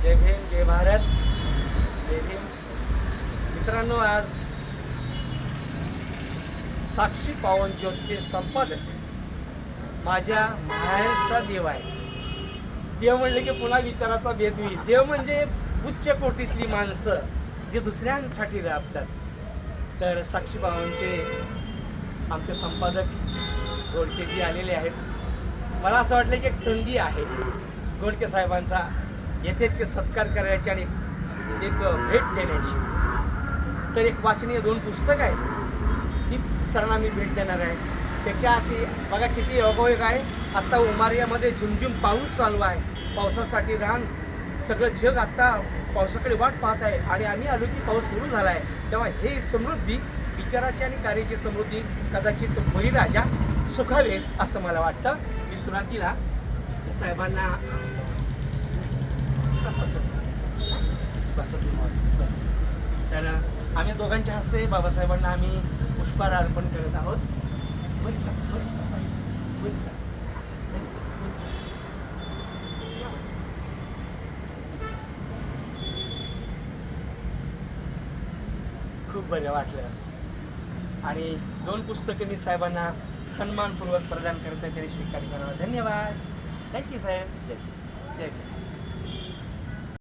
जय भीम, जय भारत, जय भीम. मित्रांनो, आज साक्षी पावन ज्योतचे संपादक माझ्या माहेरचा देव आहे. देव म्हणले की पुन्हा विचाराचा भेद होईल. देव म्हणजे उच्च कोटीतली माणसं जे दुसऱ्यांसाठी राबतात. तर साक्षी पावनचे आमचे संपादक गोडकेजी आलेले आहेत. मला असं वाटलं की एक संधी आहे गोडके साहेबांचा येथेच सत्कार करायची आणि एक भेट देण्याची. तर एक वाचनीय 2 पुस्तकं आहेत, ती सरांना मी भेट देणार आहे. त्याच्या आधी बघा किती योगायोग आहे. आत्ता उमारियामध्ये झिमझिम पाऊस चालू आहे. पावसासाठी रान सगळं जग आत्ता पावसाकडे वाट पाहत आहे आणि आम्ही आलो की पाऊस सुरू झाला आहे. तेव्हा हे समृद्धी, विचाराची आणि कार्याची समृद्धी कदाचित बळीराजा सुखावेल असं मला वाटतं. मी सुरुवातीला साहेबांना तर आम्ही दोघांच्या हस्ते बाबासाहेबांना आम्ही पुष्पहार अर्पण करत आहोत. खूप बरं वाटलं आणि 2 पुस्तकं मी साहेबांना सन्मानपूर्वक प्रदान करता तरी स्वीकार करावा. धन्यवाद. थँक्यू साहेब. जय जय.